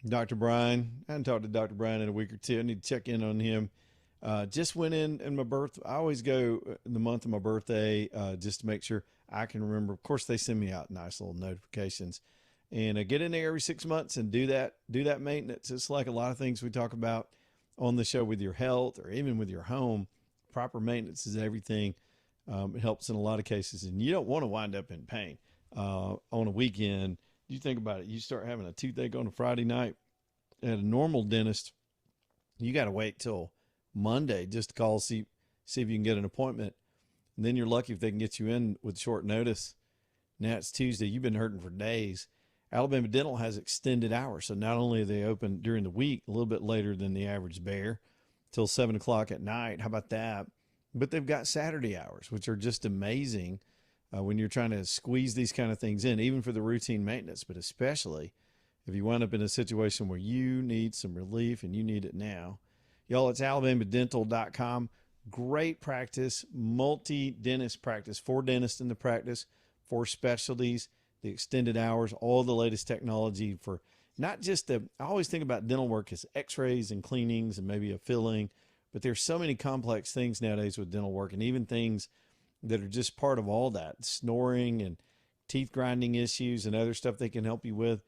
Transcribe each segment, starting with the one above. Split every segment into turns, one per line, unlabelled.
Dr. Brian. I hadn't talked to Dr. Brian in a week or two. I need to check in on him. Just went in my birth. I always go in the month of my birthday just to make sure I can remember. Of course, they send me out nice little notifications, and get in there every 6 months and do that maintenance. It's like a lot of things we talk about on the show with your health or even with your home. Proper maintenance is everything. It helps in a lot of cases, and you don't want to wind up in pain on a weekend. You think about it. You start having a toothache on a Friday night at a normal dentist. You got to wait till Monday just to call see if you can get an appointment. And then you're lucky if they can get you in with short notice. Now it's Tuesday. You've been hurting for days. Alabama Dental has extended hours, so not only are they open during the week a little bit later than the average bear, till 7 o'clock at night. How about that? But they've got Saturday hours, which are just amazing when you're trying to squeeze these kind of things in, even for the routine maintenance, but especially if you wind up in a situation where you need some relief and you need it now. Y'all, it's alabamadental.com. Great practice, multi-dentist practice, 4 dentists in the practice, 4 specialties, the extended hours, all the latest technology for not just I always think about dental work as x-rays and cleanings and maybe a filling, but there's so many complex things nowadays with dental work and even things that are just part of all that, snoring and teeth grinding issues and other stuff they can help you with.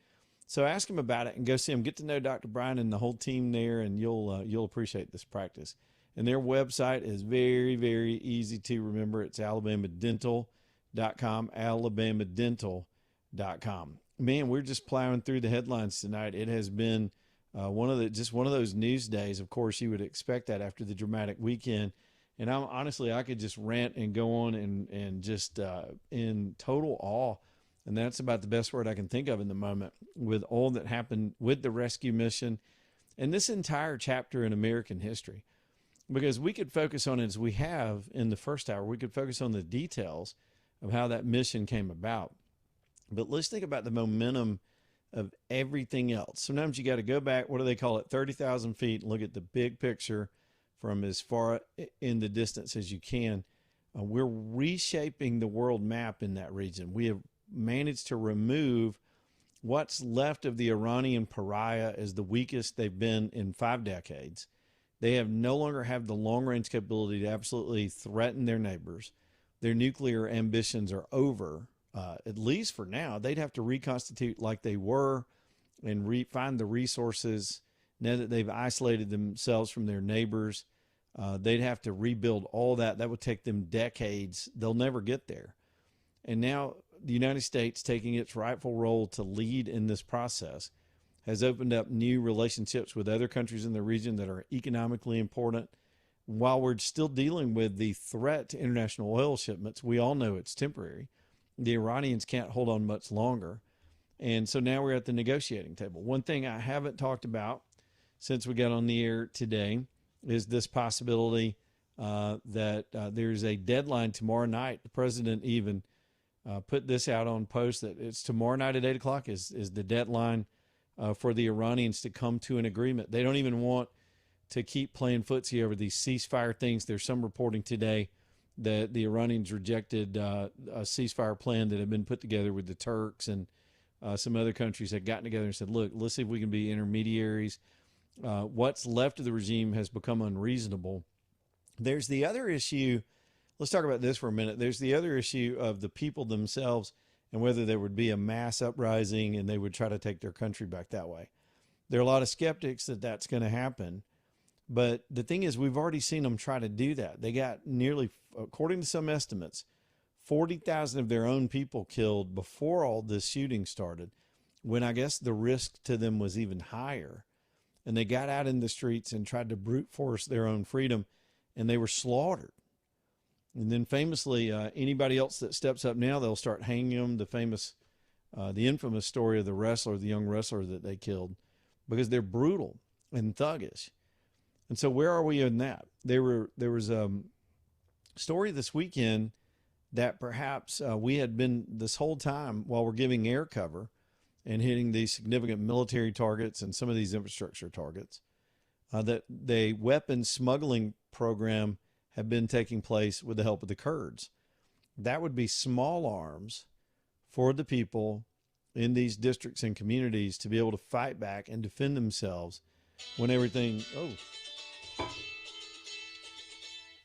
So ask him about it and go see him. Get to know Dr. Brian and the whole team there, and you'll appreciate this practice. And their website is very, very easy to remember. It's alabamadental.com, alabamadental.com. Man, we're just plowing through the headlines tonight. It has been one of those news days. Of course, you would expect that after the dramatic weekend. And I could just rant and go on and just in total awe. And that's about the best word I can think of in the moment with all that happened with the rescue mission and this entire chapter in American history. Because we could focus on it as we have in the first hour. We could focus on the details of how that mission came about. But let's think about the momentum of everything else. Sometimes you got to go back, what do they call it, 30,000 feet, and look at the big picture from as far in the distance as you can. We're reshaping the world map in that region. We have managed to remove what's left of the Iranian pariah as the weakest they've been in 5 decades. They have no longer have the long-range capability to absolutely threaten their neighbors. Their nuclear ambitions are over, at least for now. They'd have to reconstitute like they were and find the resources. Now that they've isolated themselves from their neighbors, they'd have to rebuild all that. That would take them decades. They'll never get there. And now the United States, taking its rightful role to lead in this process, has opened up new relationships with other countries in the region that are economically important. While we're still dealing with the threat to international oil shipments, we all know it's temporary. The Iranians can't hold on much longer. And so now we're at the negotiating table. One thing I haven't talked about since we got on the air today is this possibility that there's a deadline tomorrow night. The president even put this out on post that it's tomorrow night at 8 o'clock is the deadline for the Iranians to come to an agreement. They don't even want to keep playing footsie over these ceasefire things. There's some reporting today that the Iranians rejected a ceasefire plan that had been put together with the Turks and some other countries had gotten together and said, look, let's see if we can be intermediaries. What's left of the regime has become unreasonable. There's the other issue. Let's talk about this for a minute. There's the other issue of the people themselves and whether there would be a mass uprising and they would try to take their country back that way. There are a lot of skeptics that that's going to happen. But the thing is, we've already seen them try to do that. They got nearly, according to some estimates, 40,000 of their own people killed before all this shooting started, when I guess the risk to them was even higher. And they got out in the streets and tried to brute force their own freedom, and they were slaughtered. And then famously, anybody else that steps up now, they'll start hanging them. The infamous story of the young wrestler that they killed, because they're brutal and thuggish. And so where are we in that? There was a story this weekend that perhaps we had been this whole time while we're giving air cover and hitting these significant military targets and some of these infrastructure targets, that the weapons smuggling program have been taking place with the help of the Kurds. That would be small arms for the people in these districts and communities to be able to fight back and defend themselves when everything. Oh,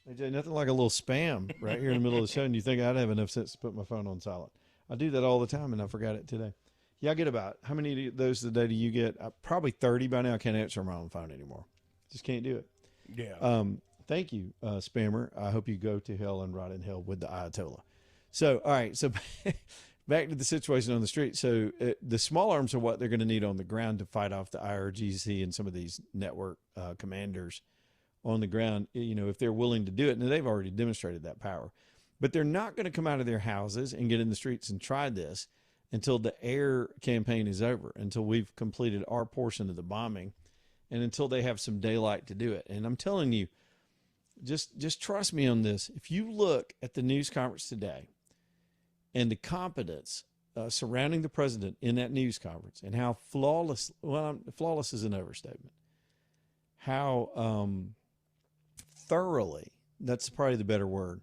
AJ, nothing like a little spam right here in the middle of the show, and you think I'd have enough sense to put my phone on silent. I do that all the time, and I forgot it today. Yeah, I get about, how many of those a day do you get? Probably 30 by now. I can't answer my own phone anymore. Just can't do it.
Yeah.
Thank you, spammer. I hope you go to hell and rot in hell with the Ayatollah. So, all right. So back to the situation on the street. So the small arms are what they're going to need on the ground to fight off the IRGC and some of these network commanders on the ground, you know, if they're willing to do it. And they've already demonstrated that power. But they're not going to come out of their houses and get in the streets and try this until the air campaign is over, until we've completed our portion of the bombing, and until they have some daylight to do it. And I'm telling you, just trust me on this. If you look at the news conference today and the competence surrounding the president in that news conference, and how flawless, well, flawless is an overstatement, how thoroughly, that's probably the better word,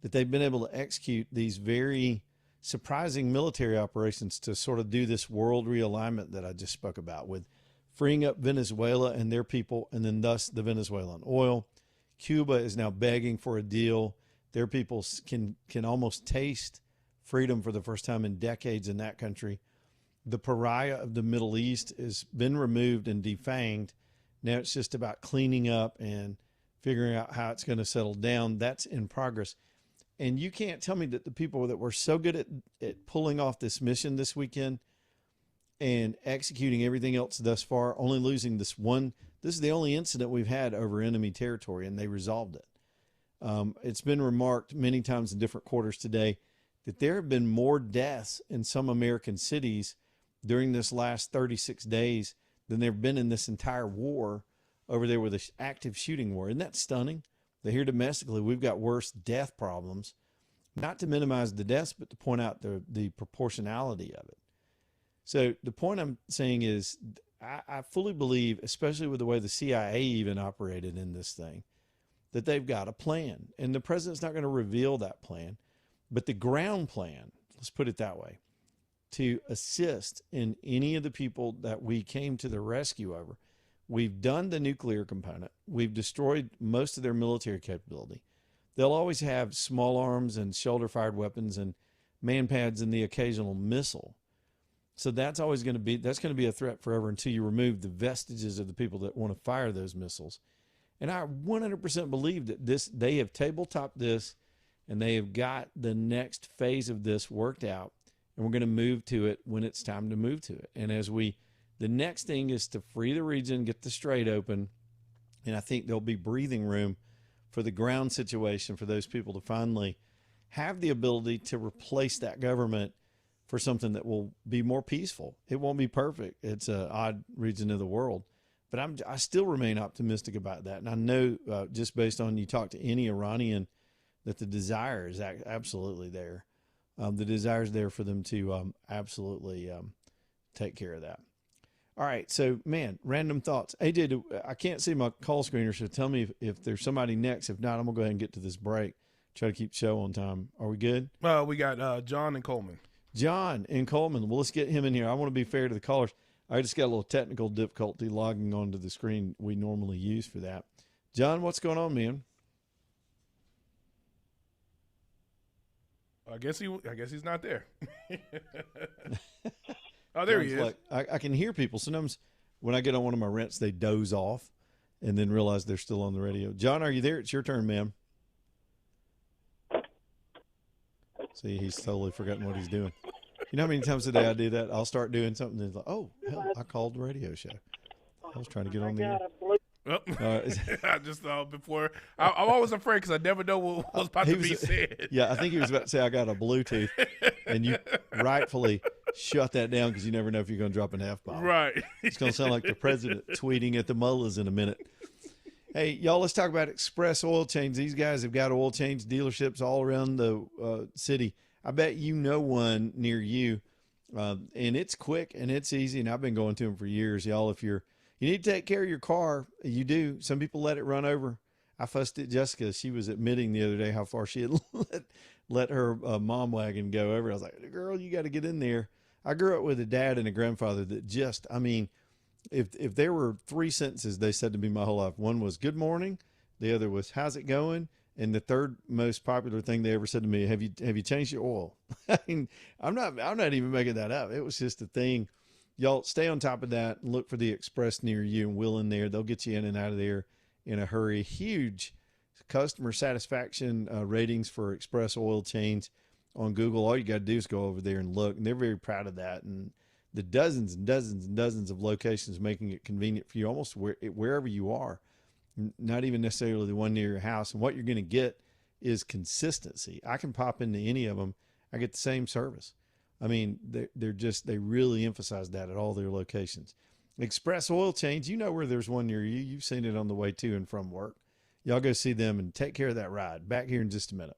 that they've been able to execute these very surprising military operations to sort of do this world realignment that I just spoke about, with freeing up Venezuela and their people, and then thus the Venezuelan oil. Cuba is now begging for a deal. Their people can almost taste freedom for the first time in decades in that country. The pariah of the Middle East has been removed and defanged. Now it's just about cleaning up and figuring out how it's going to settle down. That's in progress. And you can't tell me that the people that were so good at pulling off this mission this weekend and executing everything else thus far, only losing this one, this is the only incident we've had over enemy territory, and they resolved it. It's been remarked many times in different quarters today that there have been more deaths in some American cities during this last 36 days than there have been in this entire war over there with the active shooting war. Isn't that stunning? That here domestically, we've got worse death problems, not to minimize the deaths, but to point out the proportionality of it. So the point I'm saying is, I fully believe, especially with the way the CIA even operated in this thing, that they've got a plan. And the president's not going to reveal that plan. But the ground plan, let's put it that way, to assist in any of the people that we came to the rescue over. We've done the nuclear component. We've destroyed most of their military capability. They'll always have small arms and shoulder-fired weapons and man-pads and the occasional missile. So that's always going to be a threat forever until you remove the vestiges of the people that want to fire those missiles. And I 100% believe that they have tabletopped this, and they have got the next phase of this worked out, and we're going to move to it when it's time to move to it. And the next thing is to free the region, get the strait open, and I think there'll be breathing room for the ground situation for those people to finally have the ability to replace that government for something that will be more peaceful. It won't be perfect. It's an odd region of the world, but I still remain optimistic about that. And I know just based on, you talk to any Iranian, that the desire is absolutely there. The desire is there for them to absolutely take care of that. All right. So, man, random thoughts. AJ, I can't see my call screener, so tell me if there's somebody next. If not, I'm going to go ahead and get to this break. Try to keep the show on time. Are we good?
We got John and Coleman.
John in Coleman. Well, let's get him in here. I want to be fair to the callers. I just got a little technical difficulty logging onto the screen we normally use for that. John, what's going on, man?
I guess he's not there. Oh, there he is.
Like, I can hear people. Sometimes when I get on one of my rents, they doze off and then realize they're still on the radio. John, are you there? It's your turn, ma'am. See, he's totally forgotten what he's doing. You know how many times a day I do that? I'll start doing something and it's like, oh, hell, I called the radio show. I was trying to get on the air.
I just thought before. I'm always afraid because I never know what was about to be said.
Yeah, I think he was about to say I got a Bluetooth, and you rightfully shut that down because you never know if you're going to drop an F-bomb.
Right.
It's going to sound like the president tweeting at the mullahs in a minute. Hey, y'all, let's talk about Express Oil Change. These guys have got oil change dealerships all around the city. I bet you know one near you, and it's quick and it's easy, and I've been going to them for years. Y'all, if you need to take care of your car, you do. Some people let it run over. I fussed at Jessica. She was admitting the other day how far she had let her mom wagon go over. I was like, girl, you got to get in there. I grew up with a dad and a grandfather that just, I mean, if there were three sentences they said to me my whole life, one was good morning, the other was how's it going, and the third most popular thing they ever said to me, have you changed your oil? I mean, I'm not even making that up. It was just a thing. Y'all stay on top of that and look for the express near you and will in there. They'll get you in and out of there in a hurry. Huge customer satisfaction ratings for express oil change on Google. All you got to do is go over there and look, and they're very proud of that. And the dozens and dozens and dozens of locations making it convenient for you almost wherever you are, not even necessarily the one near your house. And what you're going to get is consistency. I can pop into any of them. I get the same service. I mean, they really emphasize that at all their locations. Express Oil Change, you know where there's one near you. You've seen it on the way to and from work. Y'all go see them and take care of that ride. Back here in just a minute.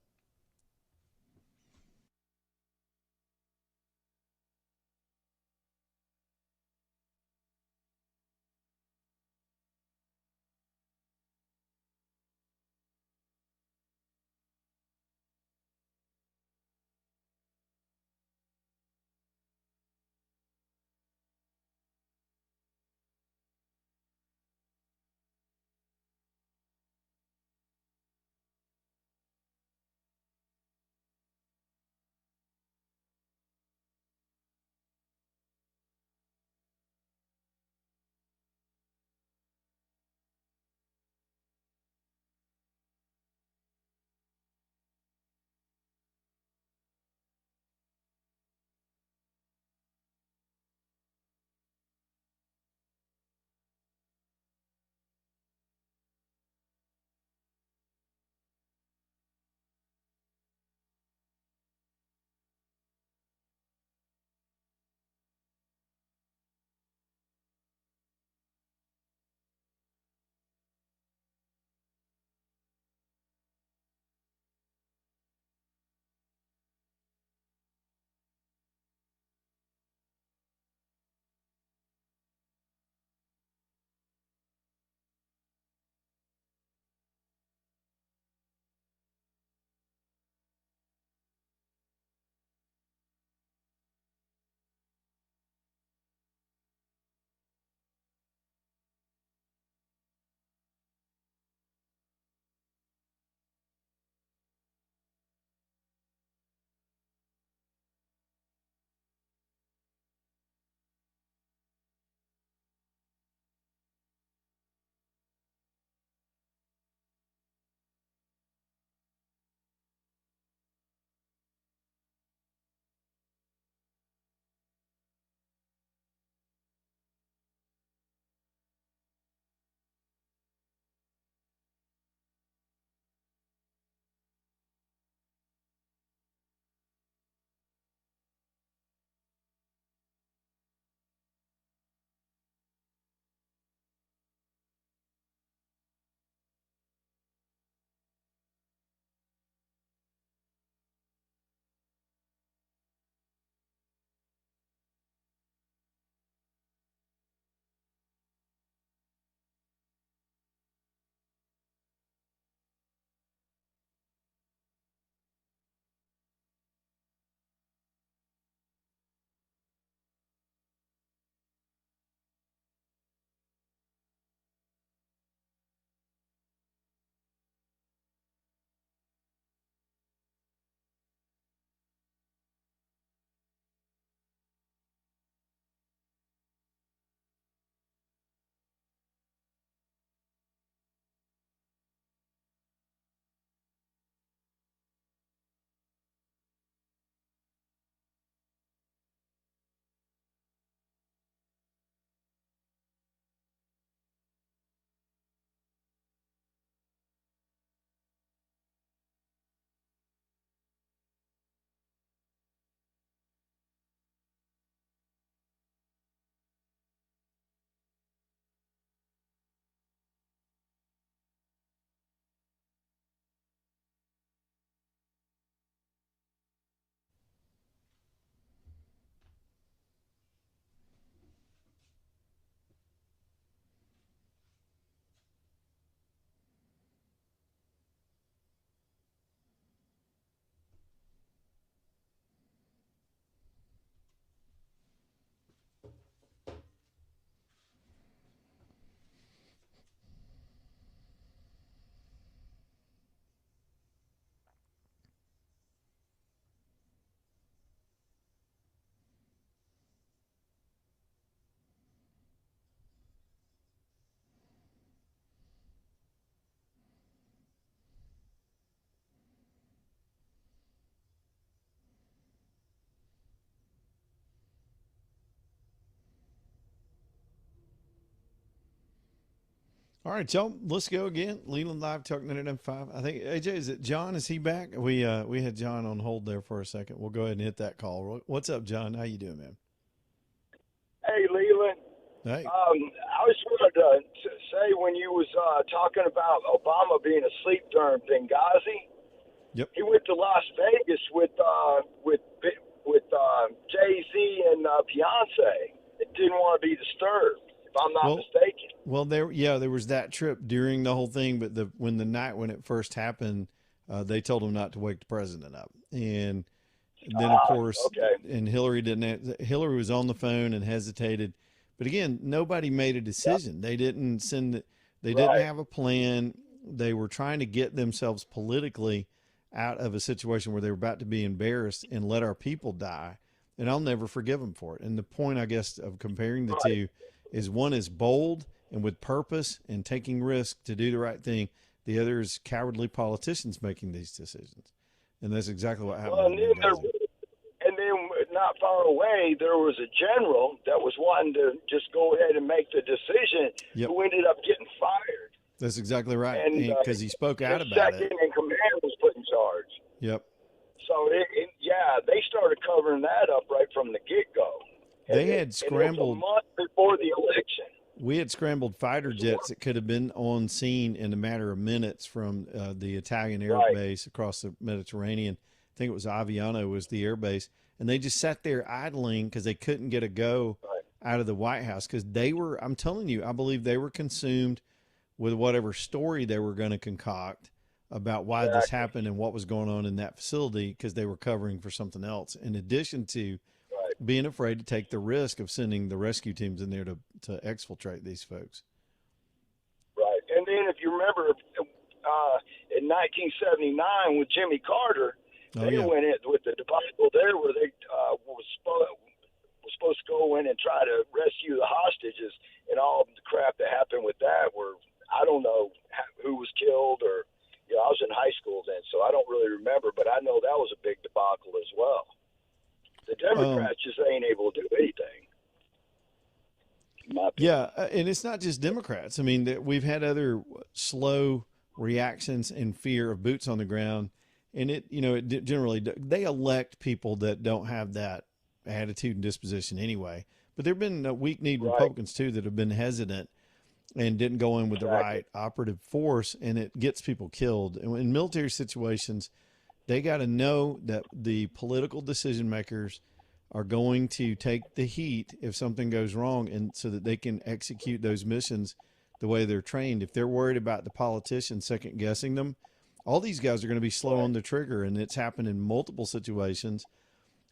All right, y'all, let's go again. Leland Live, Talk 99.5. I think, AJ, is it John? Is he back? We had John on hold there for a second. We'll go ahead and hit that call. What's up, John? How you doing, man?
Hey, Leland.
Hey.
I just wanted to say when you was talking about Obama being asleep during Benghazi,
Yep.
he went to Las Vegas with Jay-Z and Beyonce. It didn't want to be disturbed, if I'm not mistaken.
Well, there was that trip during the whole thing, but when it first happened, they told him not to wake the president up, and then of course, and Hillary was on the phone and hesitated, but again, nobody made a decision. Yep. They didn't didn't have a plan. They were trying to get themselves politically out of a situation where they were about to be embarrassed and let our people die. And I'll never forgive them for it. And the point, I guess, of comparing the two is one is bold and with purpose and taking risk to do the right thing. The other is cowardly politicians making these decisions. And that's exactly what happened.
Well, and then not far away, there was a general that was wanting to just go ahead and make the decision who ended up getting fired.
That's exactly right. Because he spoke out about it.
Second in command was put in charge.
Yep.
So, they started covering that up right from the get-go.
They had scrambled.
It was a month before the election.
We had scrambled fighter jets that could have been on scene in a matter of minutes from the Italian air base across the Mediterranean. I think it was Aviano was the air base. And they just sat there idling because they couldn't get a go out of the White House because I'm telling you, I believe they were consumed with whatever story they were going to concoct about why this happened and what was going on in that facility because they were covering for something else, in addition to being afraid to take the risk of sending the rescue teams in there to exfiltrate these folks.
Right. And then if you remember in 1979 with Jimmy Carter, they went in with the debacle there where they was supposed to go in and try to rescue the hostages, and all the crap that happened with that were, I don't know who was killed or, I was in high school then, so I don't really remember, but I know that was a big debacle as well. The Democrats just ain't able to do anything.
Yeah, and it's not just Democrats. I mean, we've had other slow reactions and fear of boots on the ground, and it generally, they elect people that don't have that attitude and disposition anyway. But there have been weak-kneed Republicans, too, that have been hesitant and didn't go in with the right operative force, and it gets people killed. And in military situations, they got to know that the political decision makers are going to take the heat if something goes wrong, and so that they can execute those missions the way they're trained. If they're worried about the politicians second guessing them, all these guys are going to be slow on the trigger, and it's happened in multiple situations.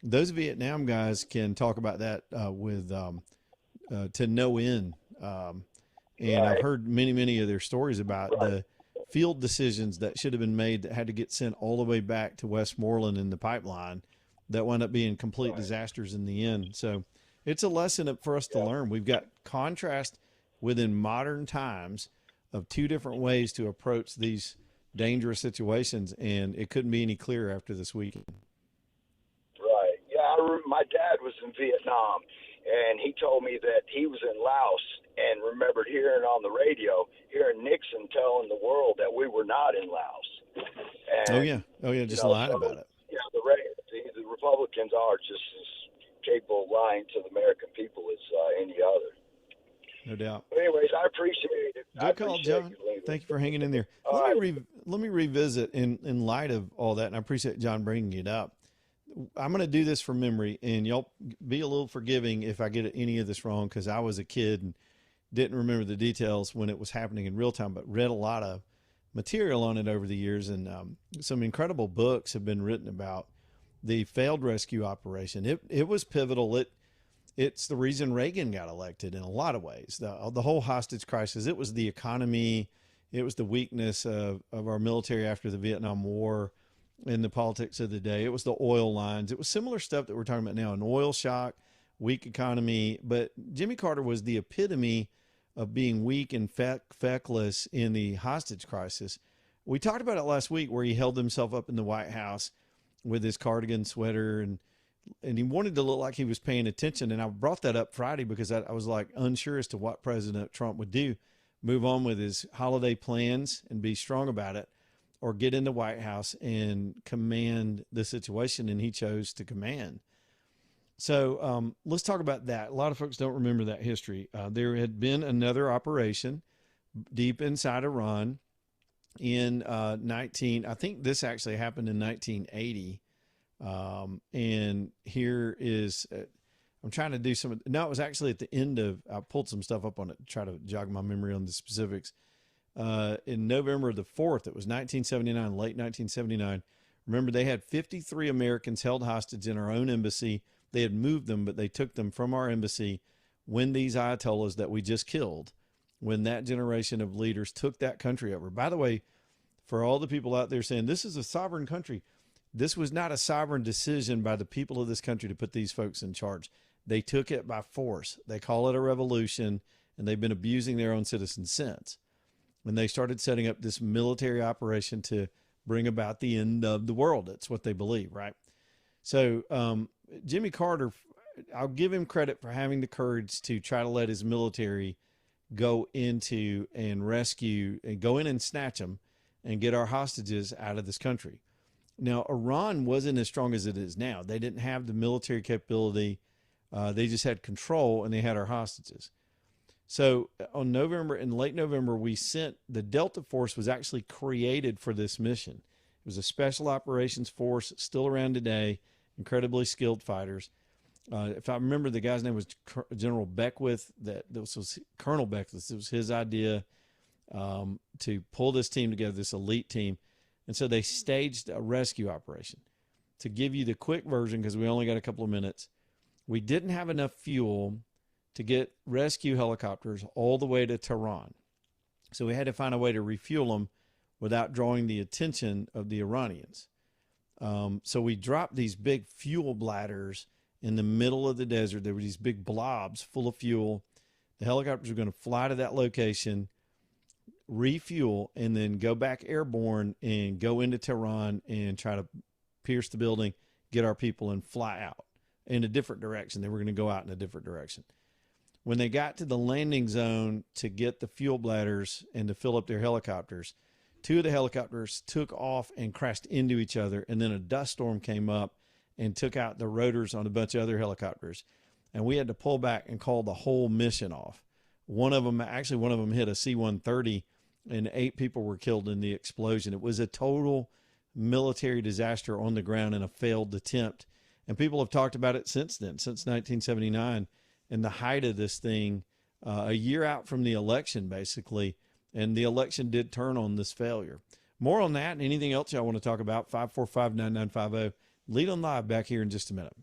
Those Vietnam guys can talk about that with to no end. And I've heard many of their stories about the field decisions that should have been made that had to get sent all the way back to Westmoreland in the pipeline that wound up being complete disasters in the end. So it's a lesson for us to learn. We've got contrast within modern times of two different ways to approach these dangerous situations, and it couldn't be any clearer after this weekend.
Right. Yeah, my dad was in Vietnam, and he told me that he was in Laos and remembered hearing on the radio, hearing Nixon telling the world that we were not in Laos. And,
just lied about it.
Yeah, the Republicans are just as capable of lying to the American people as any other.
No doubt.
But anyways, I appreciate it.
Good call, John. Thank you for hanging in there. Let me revisit in light of all that, and I appreciate John bringing it up. I'm going to do this from memory, and y'all be a little forgiving if I get any of this wrong, because I was a kid and didn't remember the details when it was happening in real time, but read a lot of material on it over the years, and some incredible books have been written about the failed rescue operation. It was pivotal. It's the reason Reagan got elected in a lot of ways. The whole hostage crisis, it was the economy, it was the weakness of our military after the Vietnam War and the politics of the day. It was the oil lines. It was similar stuff that we're talking about now, an oil shock, weak economy. But Jimmy Carter was the epitome of being weak and feckless in the hostage crisis. We talked about it last week where he held himself up in the White House with his cardigan sweater and he wanted to look like he was paying attention. And I brought that up Friday because I was like unsure as to what President Trump would do. move on with his holiday plans and be strong about it, or get in the White House and command the situation. And he chose to command. So let's talk about that. A lot of folks don't remember that history. There had been another operation deep inside Iran in I think this actually happened in 1980. And here is, I'm trying to do some, no, it was actually at the end of, I pulled some stuff up on it to try to jog my memory on the specifics. In November the 4th, it was 1979, late 1979. Remember, they had 53 Americans held hostage in our own embassy. They had moved them, but they took them from our embassy when these Ayatollahs that we just killed, when that generation of leaders took that country over. By the way, for all the people out there saying this is a sovereign country, this was not a sovereign decision by the people of this country to put these folks in charge. They took it by force. They call it a revolution, and they've been abusing their own citizens since. When they started setting up this military operation to bring about the end of the world. That's what they believe, right? So Jimmy Carter, I'll give him credit for having the courage to try to let his military go into and rescue and go in and snatch them and get our hostages out of this country. Now, Iran wasn't as strong as it is now. They didn't have the military capability. They just had control, and they had our hostages. So in late November, we sent, the Delta Force was actually created for this mission. It was a special operations force, still around today, incredibly skilled fighters. If I remember, the guy's name was General Beckwith. This was Colonel Beckwith. It was his idea to pull this team together, this elite team. And so they staged a rescue operation. To give you the quick version, because we only got a couple of minutes, we didn't have enough fuel to get rescue helicopters all the way to Tehran. So we had to find a way to refuel them without drawing the attention of the Iranians. So we dropped these big fuel bladders in the middle of the desert. There were these big blobs full of fuel. The helicopters were going to fly to that location, refuel, and then go back airborne and go into Tehran and try to pierce the building, get our people, and fly out in a different direction. They were going to go out in a different direction. When they got to the landing zone to get the fuel bladders and to fill up their helicopters, two of the helicopters took off and crashed into each other, and then a dust storm came up and took out the rotors on a bunch of other helicopters. And we had to pull back and call the whole mission off. One of them hit a C-130, and 8 people were killed in the explosion. It was a total military disaster on the ground and a failed attempt. And people have talked about it since then, since 1979, and the height of this thing, a year out from the election, basically. And the election did turn on this failure. More on that and anything else y'all want to talk about, 545-9950. Lead on Live back here in just a minute.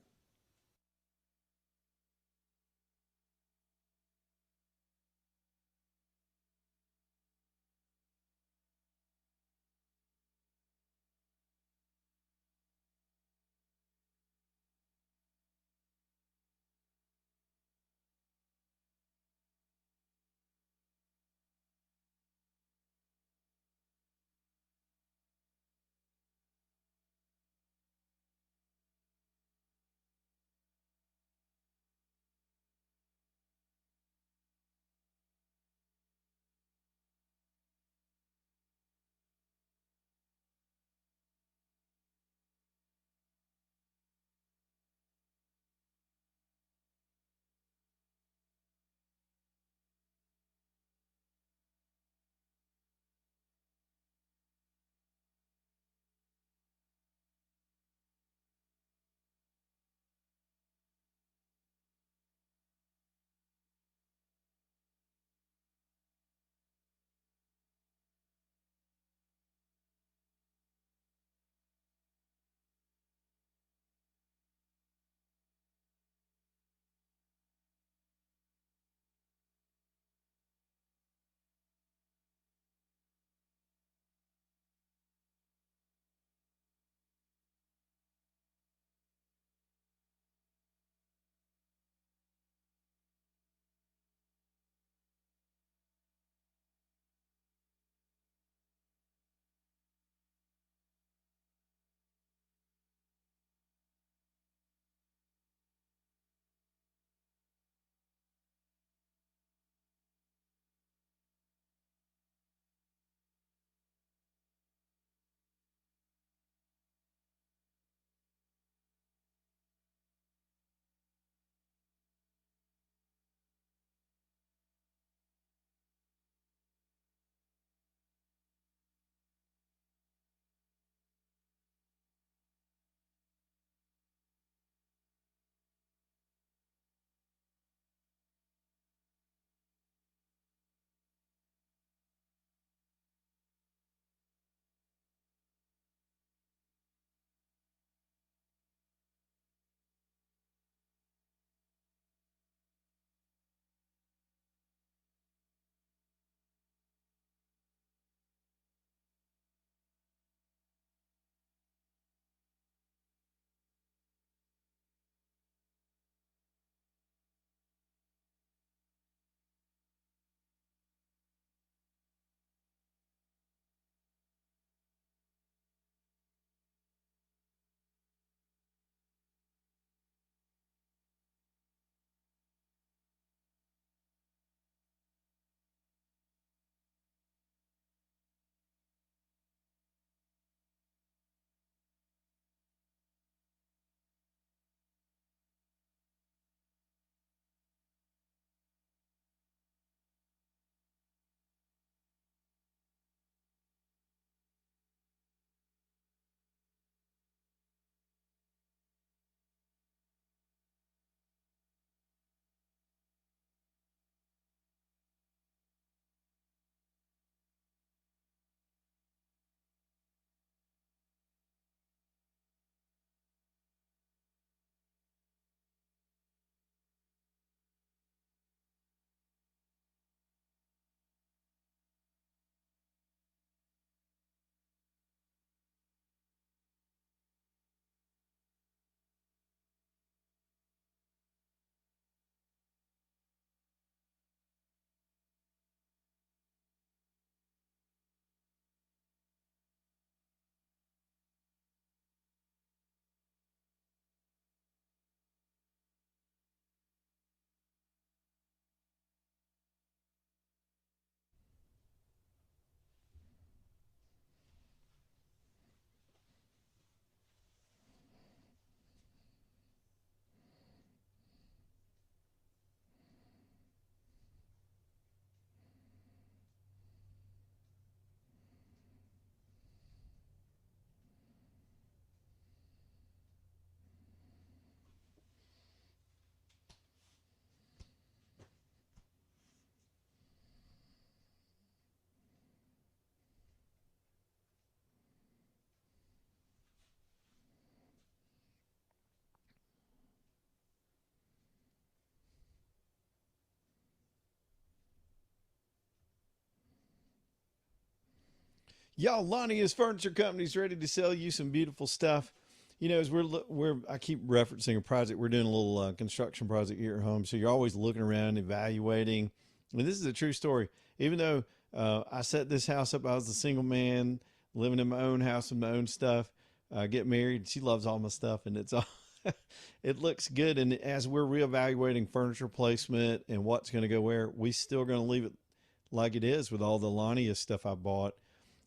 Y'all, Lonnie's Furniture Company is ready to sell you some beautiful stuff. You know, as I keep referencing a project. We're doing a little construction project here at home. So you're always looking around, evaluating. And this is a true story. Even though I set this house up, I was a single man living in my own house with my own stuff. Get married. She loves all my stuff, and it's all it looks good. And as we're reevaluating furniture placement and what's going to go where, we still going to leave it like it is with all the Lonnie stuff I bought,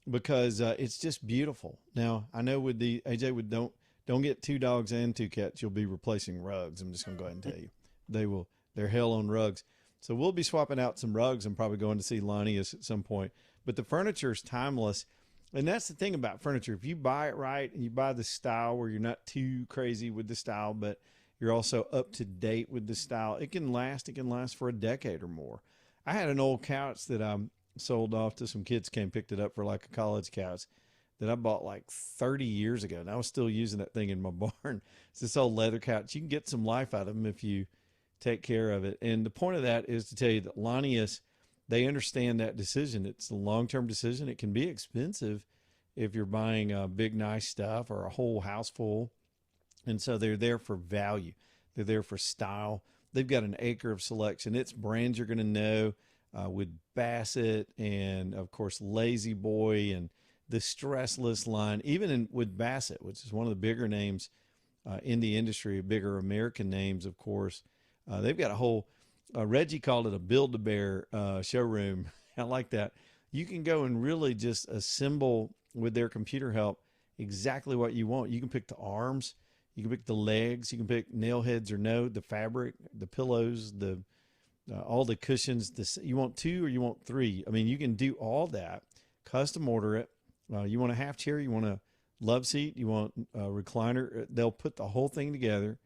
because it's just beautiful. Now, I know with the AJ, with don't get 2 dogs and 2 cats. You'll be replacing rugs. I'm just going to go ahead and tell you, they're hell on rugs. So we'll be swapping out some rugs and probably going to see Lonnie at some point. But the furniture is timeless. And that's the thing about furniture. If you buy it right and you buy the style where you're not too crazy with the style, but you're also up to date with the style, it can last. It can last for a decade or more. I had an old couch that I sold off to some kids, came picked it up for like a college couch that I bought like 30 years ago. And I was still using that thing in my barn. It's this old leather couch. You can get some life out of them if you take care of it. And the point of that is to tell you that Lonnie, they understand that decision. It's a long-term decision. It can be expensive if you're buying big, nice stuff or a whole house full. And so they're there for value. They're there for style. They've got an acre of selection. It's brands you're going to know with Bassett and, of course, Lazy Boy and the Stressless line, even with Bassett, which is one of the bigger names in the industry, bigger American names, of course. They've got a whole, Reggie called it a Build-A-Bear showroom. I like that. You can go and really just assemble with their computer help exactly what you want. You can pick the arms, you can pick the legs, you can pick nail heads or no, the fabric, the pillows, all the cushions. You want 2 or you want 3. I mean, you can do all that, custom order it. You want a half chair, you want a love seat, you want a recliner. They'll put the whole thing together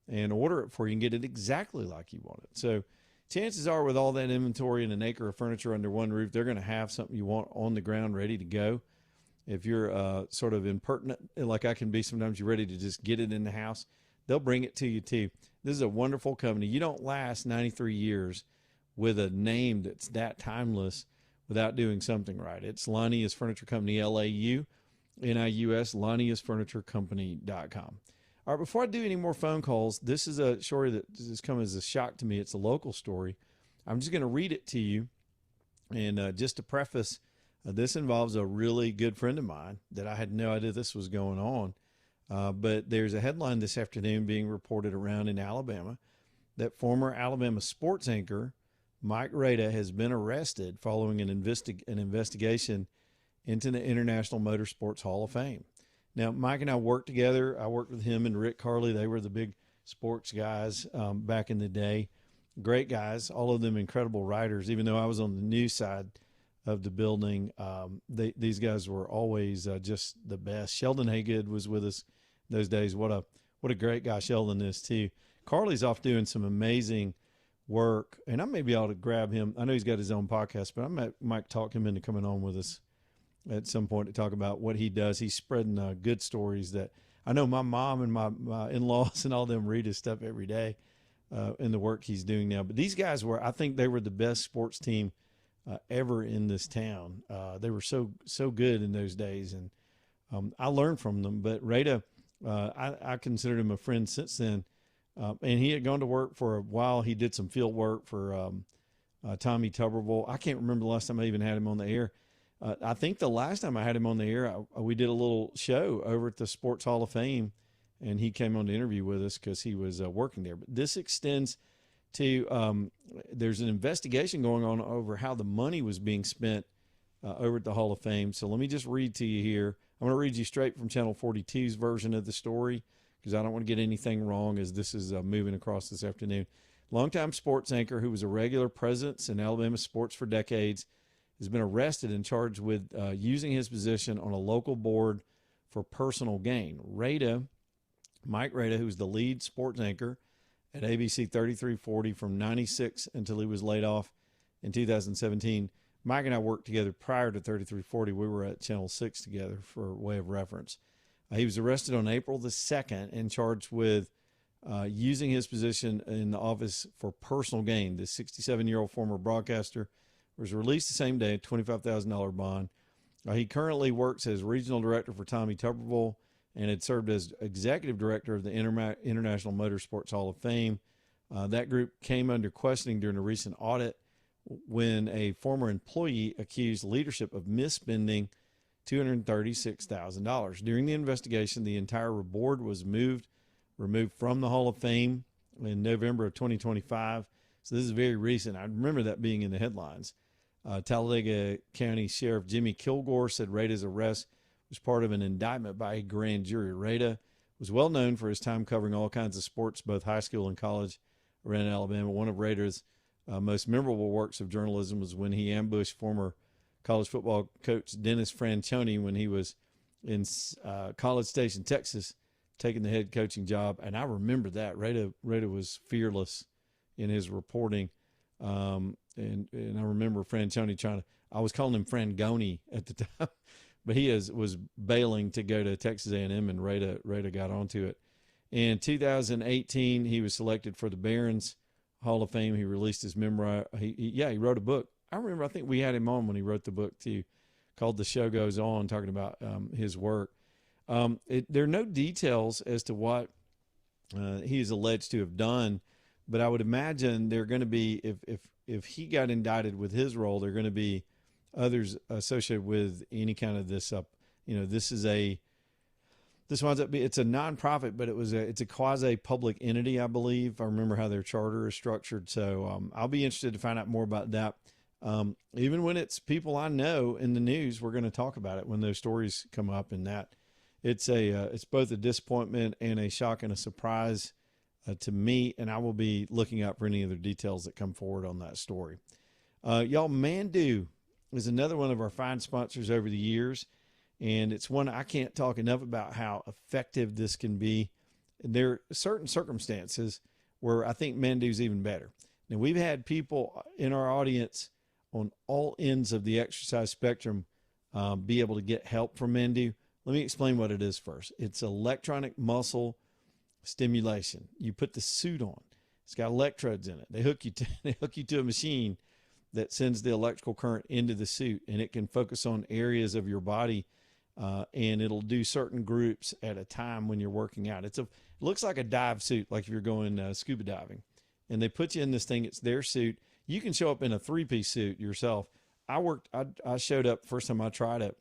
and order it for you and get it exactly like you want it. So chances are, with all that inventory and an acre of furniture under one roof, they're going to have something you want on the ground ready to go. If you're sort of impertinent, like I can be sometimes, you're ready to just get it in the house, they'll bring it to you too. This is a wonderful company. You don't last 93 years with a name that's that timeless without doing something right. It's Lonnie's Furniture Company, LAUNIUS, Lonnie'sFurnitureCompany.com. All right, before I do any more phone calls, this is a story that has come as a shock to me. It's a local story. I'm just going to read it to you. And just to preface, this involves a really good friend of mine that I had no idea this was going on. But there's a headline this afternoon being reported around in Alabama that former Alabama sports anchor Mike Rada has been arrested following an investigation into the International Motorsports Hall of Fame. Now, Mike and I worked together. I worked with him and Rick Carley. They were the big sports guys back in the day. Great guys, all of them incredible writers. Even though I was on the news side of the building, these guys were always just the best. Sheldon Haygood was with us those days. What a great guy Sheldon is too. Carley's off doing some amazing work, and I may be able to grab him. I know he's got his own podcast, but I might talk him into coming on with us at some point to talk about what he does. He's spreading good stories that I know my mom and my in-laws and all them read his stuff every day in the work he's doing now. But these guys I think they were the best sports team ever in this town. They were so good in those days, and I learned from them. But Rada, I considered him a friend since then. And he had gone to work for a while. He did some field work for Tommy Tuberville. I can't remember the last time I even had him on the air. I think the last time I had him on the air, we did a little show over at the Sports Hall of Fame, and he came on to interview with us because he was working there. But this extends to there's an investigation going on over how the money was being spent over at the Hall of Fame. So let me just read to you here. I'm going to read you straight from Channel 42's version of the story, because I don't want to get anything wrong as this is moving across this afternoon. Longtime sports anchor who was a regular presence in Alabama sports for decades has been arrested and charged with using his position on a local board for personal gain. Mike Rada, who's the lead sports anchor at ABC 3340 from 96 until he was laid off in 2017. Mike and I worked together prior to 3340. We were at Channel 6 together for way of reference. He was arrested on April the 2nd and charged with using his position in the office for personal gain. The 67-year-old former broadcaster was released the same day, $25,000 bond. He currently works as regional director for Tommy Tuberville and had served as executive director of the International Motorsports Hall of Fame. That group came under questioning during a recent audit when a former employee accused leadership of misspending $236,000. During the investigation, the entire board was removed from the Hall of Fame in November of 2025. So this is very recent. I remember that being in the headlines. Talladega County Sheriff Jimmy Kilgore said Rada's arrest was part of an indictment by a grand jury. Rada was well known for his time covering all kinds of sports, both high school and college, around Alabama. One of Rada's most memorable works of journalism was when he ambushed former college football coach Dennis Franchione when he was in College Station, Texas, taking the head coaching job. And I remember that. Rada was fearless in his reporting. And I remember Franchione I was calling him Frangoni at the time, but he was bailing to go to Texas A&M, and Rada got onto it. In 2018, he was selected for the Barron's Hall of Fame. He released his memoir. He wrote a book. I think we had him on when he wrote the book too, called The Show Goes On, talking about his work. There are no details as to what he is alleged to have done, but I would imagine they're going to be, if he got indicted with his role, there are going to be others associated with any kind of this this winds up it's a nonprofit, but it's a quasi public entity, I believe. I remember how their charter is structured. So I'll be interested to find out more about that. Even when it's people I know in the news, we're going to talk about it when those stories come up, and that it's both a disappointment and a shock and a surprise to me. And I will be looking out for any other details that come forward on that story. Y'all, Mandu is another one of our fine sponsors over the years. And it's one I can't talk enough about how effective this can be. And there are certain circumstances where I think Mandu's even better. Now, we've had people in our audience on all ends of the exercise spectrum be able to get help from Mandu. Let me explain what it is first. It's electronic muscle stimulation. You put the suit on. It's got electrodes in it. They hook you to a machine that sends the electrical current into the suit, and it can focus on areas of your body. And it'll do certain groups at a time when you're working out. It looks like a dive suit, like if you're going scuba diving. And they put you in this thing. It's their suit. You can show up in a 3-piece suit yourself. I showed up first time I tried it.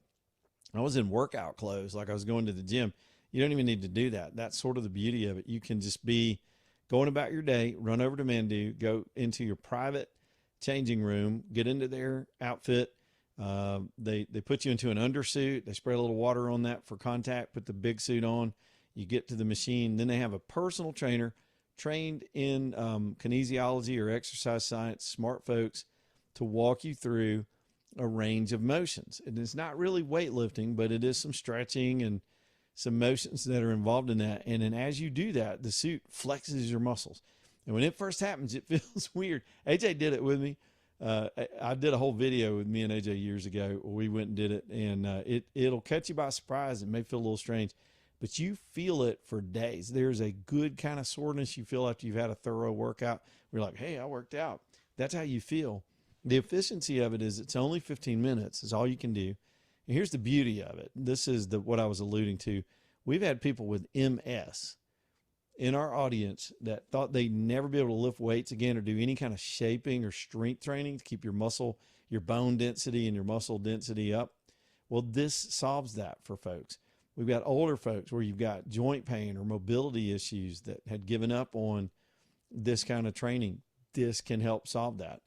I was in workout clothes, like I was going to the gym. You don't even need to do that. That's sort of the beauty of it. You can just be going about your day, run over to Mandu, go into your private changing room, get into their outfit. They put you into an undersuit. They spray a little water on that for contact, put the big suit on. You get to the machine. Then they have a personal trainer trained in kinesiology or exercise science, smart folks, to walk you through a range of motions. And it's not really weightlifting, but it is some stretching and some motions that are involved in that. And then as you do that, the suit flexes your muscles. And when it first happens, it feels weird. AJ did it with me. I did a whole video with me and AJ years ago. We went and did it, and it'll catch you by surprise. It may feel a little strange, but you feel it for days. There's a good kind of soreness you feel after you've had a thorough workout. You're like, hey, I worked out. That's how you feel. The efficiency of it is it's only 15 minutes is all you can do. And here's the beauty of it. This is what I was alluding to. We've had people with MS in our audience that thought they'd never be able to lift weights again or do any kind of shaping or strength training to keep your bone density and your muscle density up. Well, this solves that for folks. We've got older folks where you've got joint pain or mobility issues that had given up on this kind of training. This can help solve that.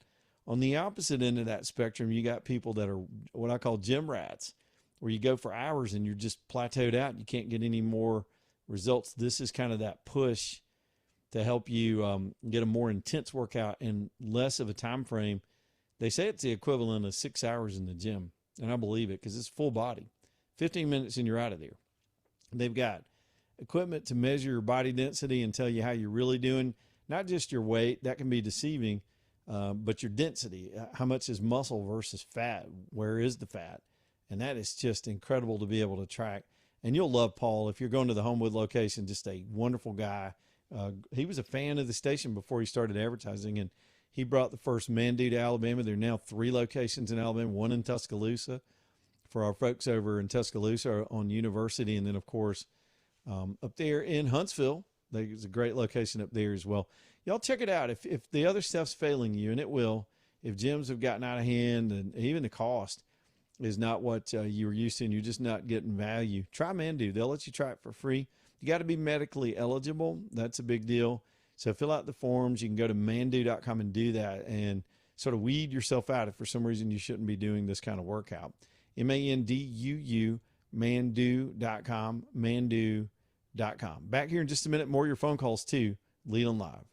On the opposite end of that spectrum, you got people that are what I call gym rats, where you go for hours and you're just plateaued out. You can't get any more results. This is kind of that push to help you get a more intense workout in less of a time frame. They say it's the equivalent of 6 hours in the gym, and I believe it because it's full body. 15 minutes and you're out of there. They've got equipment to measure your body density and tell you how you're really doing, not just your weight. That can be deceiving, but your density. How much is muscle versus fat? Where is the fat? And that is just incredible to be able to track. And you'll love Paul if you're going to the Homewood location, just a wonderful guy. He was a fan of the station before he started advertising, and he brought the first Mandu to Alabama. There are now 3 locations in Alabama, one in Tuscaloosa. for our folks over in Tuscaloosa on University, and then of course up there in Huntsville. There's a great location up there as well. Y'all check it out. If the other stuff's failing you, and it will, if gyms have gotten out of hand and even the cost is not what you were used to and you're just not getting value, try Mandu. They'll let you try it for free. You got to be medically eligible. That's a big deal. So fill out the forms. You can go to mandu.com and do that and sort of weed yourself out if for some reason you shouldn't be doing this kind of workout. MANDUU, mandu.com, mandu.com. Back here in just a minute, more of your phone calls too. Leland Live.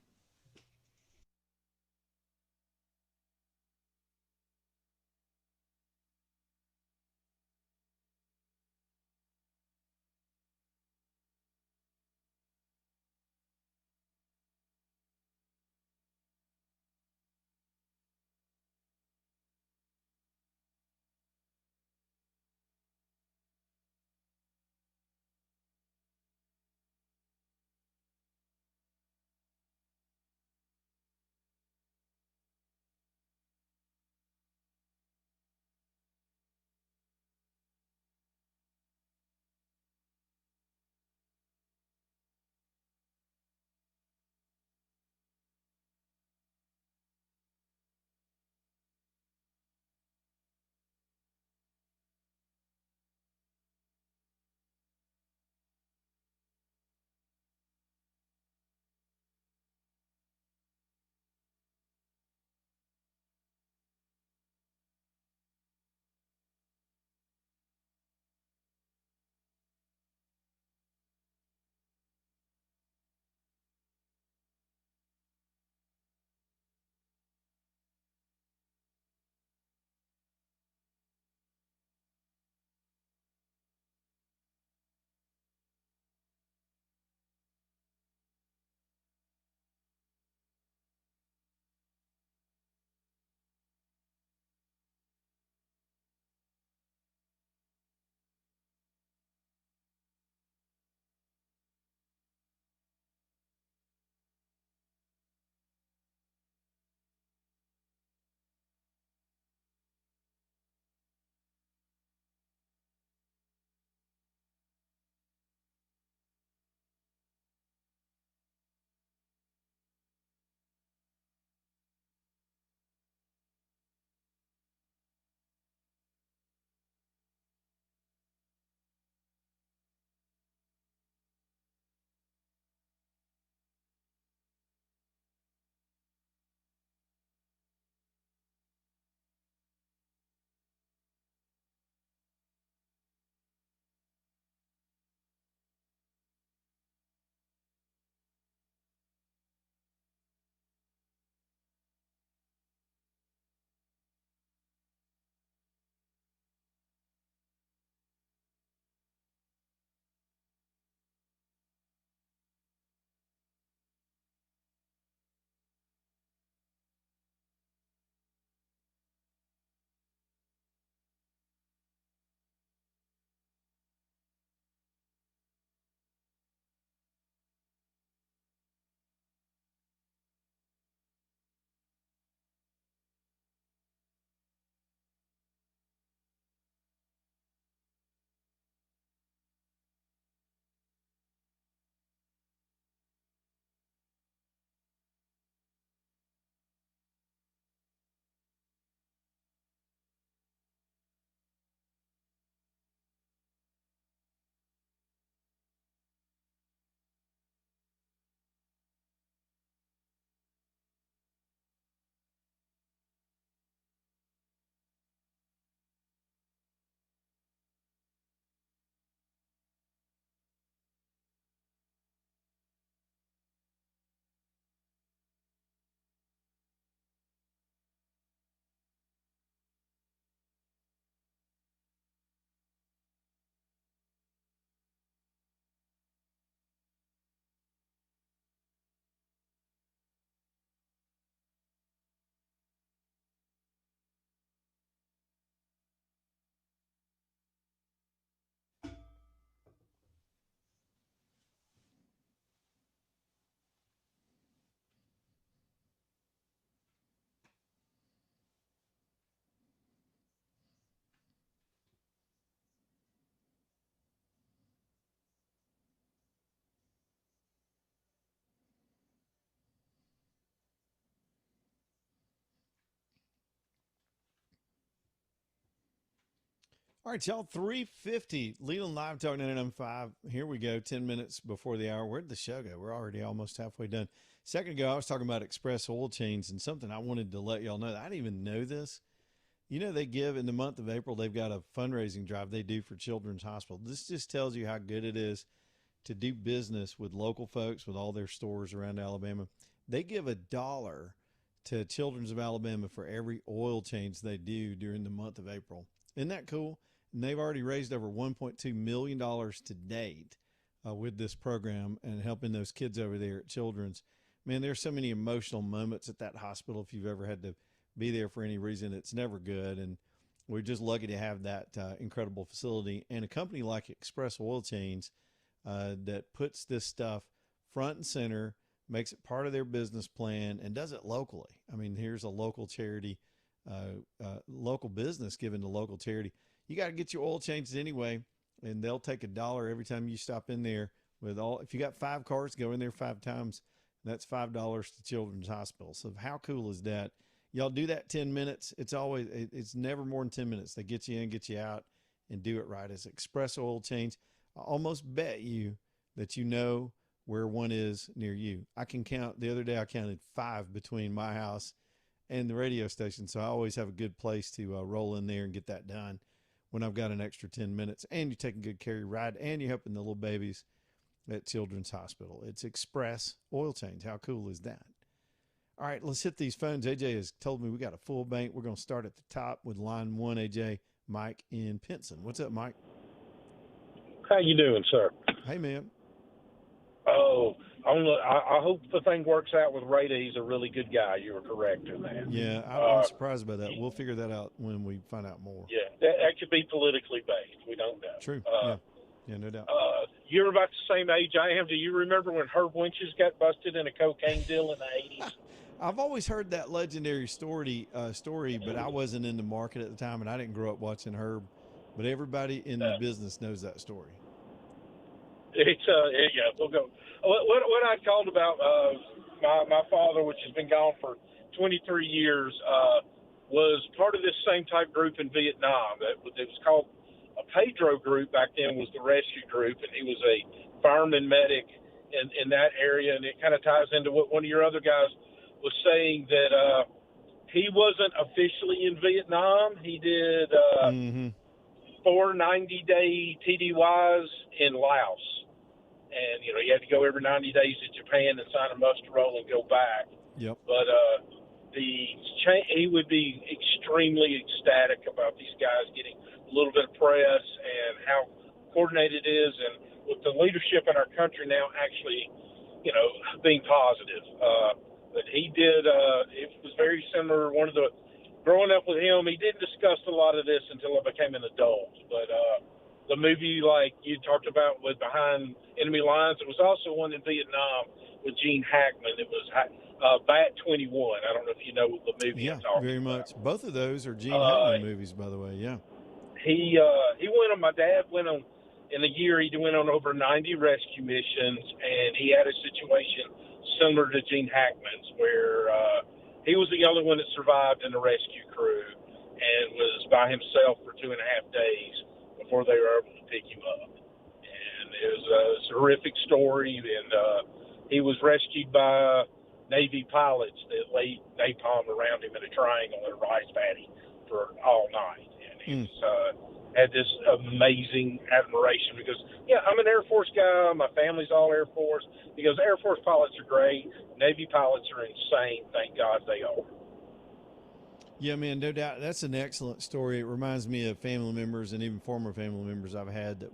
All right, y'all, 3:50, Leland Live Talk 99.5. Here we go, 10 minutes before the hour. Where'd the show go? We're already almost halfway done. A second ago, I was talking about Express Oil Change and something I wanted to let y'all know. I didn't even know this. You know, they give in the month of April, they've got a fundraising drive they do for Children's Hospital. This just tells you how good it is to do business with local folks, with all their stores around Alabama. They give $1 to Children's of Alabama for every oil change they do during the month of April. Isn't that cool? And they've already raised over $1.2 million to date with this program and helping those kids over there at Children's. Man, there's so many emotional moments at that hospital. If you've ever had to be there for any reason, it's never good. And we're just lucky to have that incredible facility and a company like Express Oil Change that puts this stuff front and center, makes it part of their business plan, and does it locally. I mean, here's a local charity, local business given to local charity. You got to get your oil changed anyway, and they'll take $1 every time you stop in there. If you got 5 cars, go in there 5 times. That's $5 to Children's Hospital. So how cool is that? Y'all do that 10 minutes. It's never more than 10 minutes. They get you in, get you out, and do it right. It's Express Oil Change. I almost bet you that you know where one is near you. I can count. The other day I counted 5 between my house and the radio station. So I always have a good place to roll in there and get that done when I've got an extra 10 minutes, and you're taking good care of your ride, and you're helping the little babies at Children's Hospital. It's Express Oil Change. How cool is that? All right, let's hit these phones. AJ has told me we got a full bank. We're going to start at the top with line 1, AJ, Mike in Pinson. What's up, Mike?
How you doing, sir?
Hey, man.
Oh, I hope the thing works out with Rada. He's a really good guy. You were correct in that.
Yeah, I'm surprised by that. We'll figure that out when we find out more.
Yeah, that could be politically based. We don't know.
True. Yeah, no doubt.
You're about the same age I am. Do you remember when Herb Winches got busted in a cocaine deal in the 80s?
I've always heard that legendary story, but I wasn't in the market at the time, and I didn't grow up watching Herb. But everybody in the business knows that story.
It's yeah. We'll go. What I called about my father, which has been gone for 23 years, was part of this same type group in Vietnam. It was called a Pedro group back then. Was the rescue group, and he was a fireman medic in that area. And it kind of ties into what one of your other guys was saying, that he wasn't officially in Vietnam. He did 4 90-day TDYs in Laos. And, you know, you had to go every 90 days to Japan and sign a muster roll and go back.
Yep.
But he would be extremely ecstatic about these guys getting a little bit of press and how coordinated it is. And with the leadership in our country now actually, you know, being positive. But he did, it was very similar. Growing up with him, he didn't discuss a lot of this until I became an adult. But the movie, like you talked about, with Behind Enemy Lines, it was also one in Vietnam with Gene Hackman. It was Bat 21. I don't know if you know the movie I'm talking about.
Very much. Both of those are Gene Hackman movies, by the way. Yeah.
He went on. My dad went on. In a year, he went on over 90 rescue missions, and he had a situation similar to Gene Hackman's, where he was the only one that survived in the rescue crew and was by himself for 2.5 days before they were able to pick him up. And it was a horrific story, and he was rescued by Navy pilots that laid napalm around him in a triangle in a rice paddy for all night. And he had this amazing admiration because, yeah, I'm an Air Force guy. My family's all Air Force. He goes, Air Force pilots are great. Navy pilots are insane. Thank God they are.
Yeah, man, no doubt. That's an excellent story. It reminds me of family members and even former family members I've had that,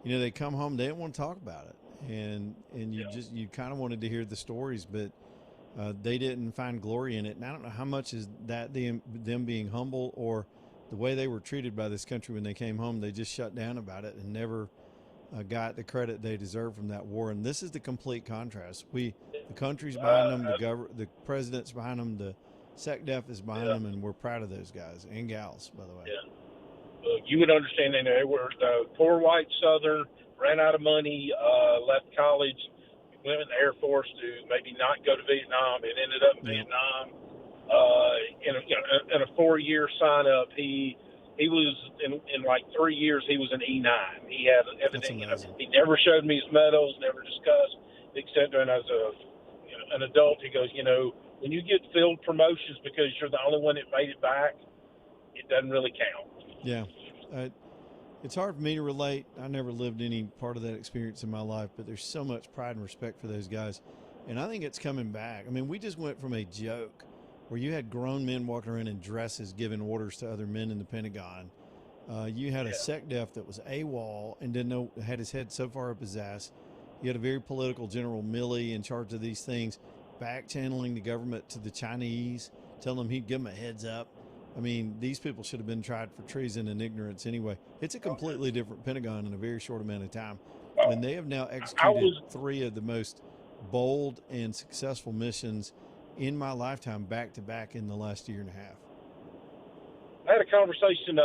you know, they come home, they didn't want to talk about it. And you kind of wanted to hear the stories, but they didn't find glory in it. And I don't know how much is that them being humble or the way they were treated by this country when they came home. They just shut down about it and never got the credit they deserve from that war. And this is the complete contrast. The country's behind them, the president's behind them, the SecDef is behind them, and we're proud of those guys and gals, by the way.
Yeah. You would understand that they were poor white Southern, ran out of money, left college, went in the Air Force to maybe not go to Vietnam, and ended up in Vietnam. In a 4-year sign-up, he He was in like 3 years. He was an E9. He had everything. He never showed me his medals. Never discussed, except when I was an adult. He goes, when you get field promotions because you're the only one that made it back, it doesn't really count.
Yeah. It's hard for me to relate. I never lived any part of that experience in my life, but there's so much pride and respect for those guys. And I think it's coming back. I mean, we just went from a joke where you had grown men walking around in dresses giving orders to other men in the Pentagon. You had a SecDef that was AWOL and didn't know, had his head so far up his ass. You had a very political General Milley in charge of these things, back channeling the government to the Chinese, telling them he'd give them a heads up. I mean, these people should have been tried for treason and ignorance anyway. It's a completely different Pentagon in a very short amount of time. And they have now executed 3 of the most bold and successful missions in my lifetime back to back in the last year and a half.
I had a conversation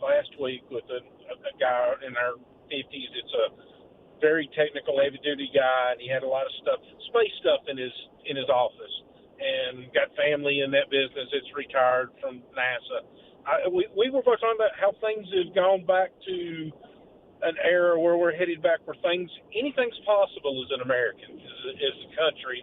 last week with a guy in our 50s. It's a very technical, heavy-duty guy, and he had a lot of space stuff in his office. And got family in that business. It's retired from NASA. We were talking about how things have gone back to an era where we're headed back where anything's possible as an American, as a country.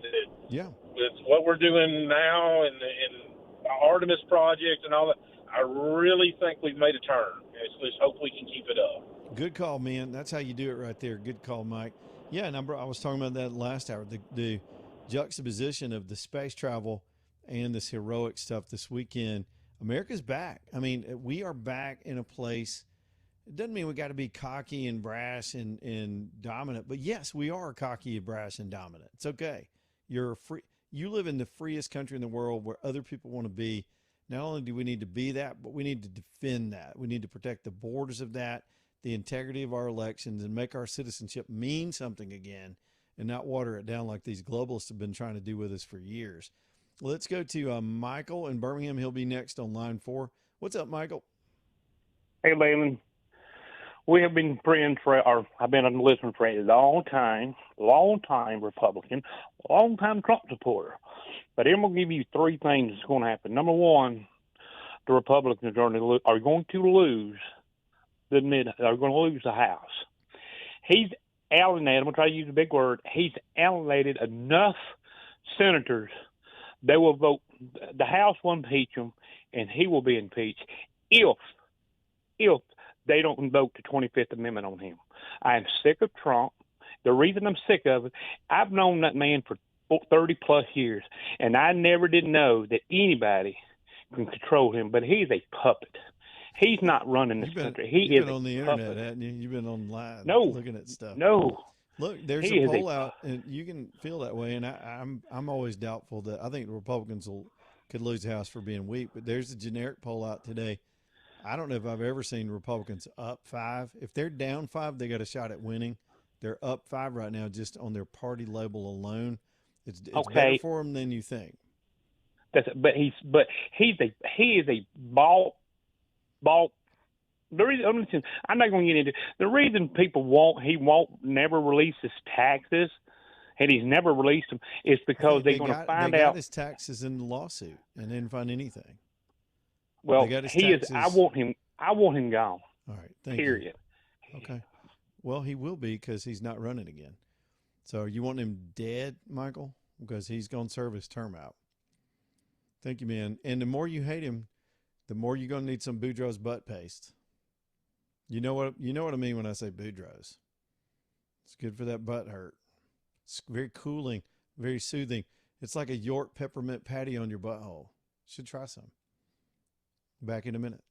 With what we're doing now and the Artemis project and all that, I really think we've made a turn. Let's hope we can keep it up.
Good call, man. That's how you do it right there. Good call, Mike. Yeah, and I was talking about that last hour. The juxtaposition of the space travel and this heroic stuff this weekend. America's back. I mean, we are back in a place. It doesn't mean we got to be cocky and brash and dominant, but yes, we are cocky, brash, and dominant. It's okay. You're free. You live in the freest country in the world where other people want to be. Not only do we need to be that, but we need to defend that. We need to protect the borders of that, the integrity of our elections, and make our citizenship mean something again, and not water it down like these globalists have been trying to do with us for years. Let's go to Michael in Birmingham. He'll be next on line 4. What's up, Michael?
Hey, Leyland. We have been friends I've been a listener for a long time Republican, long time Trump supporter. But I'm going to give you 3 things that's going to happen. Number 1, the Republicans are going to lose the House. He's alienated, I'm going to try to use a big word, he's alienated enough senators, they will vote, the House will impeach him, and he will be impeached if they don't invoke the 25th Amendment on him. I am sick of Trump. The reason I'm sick of it, I've known that man for 30-plus years, and I never did know that anybody can control him, but he's a puppet. He's not running this country.
You've been on the internet, haven't you? You've been online looking at stuff.
No.
Look, there's a poll out, and you can feel that way, and I'm always doubtful that I think the Republicans could lose the House for being weak, but there's a generic poll out today. I don't know if I've ever seen Republicans up 5. If they're down 5, they got a shot at winning. They're up 5 right now just on their party label alone. It's better for them than you think.
He is a ball. The reason I'm not going to get into the reason he won't never release his taxes, and he's never released them, is because they're going to find out
his taxes in the lawsuit and didn't find anything.
Well, he is. I want him gone.
All right. Thank
Period.
You. Okay. Well, he will be because he's not running again. So you want him dead, Michael? Because he's going to serve his term out. Thank you, man. And the more you hate him, the more you're going to need some Boudreaux's butt paste. You know what I mean when I say Boudreaux's. It's good for that butt hurt. It's very cooling, very soothing. It's like a York peppermint patty on your butthole. Should try some. Back in a minute.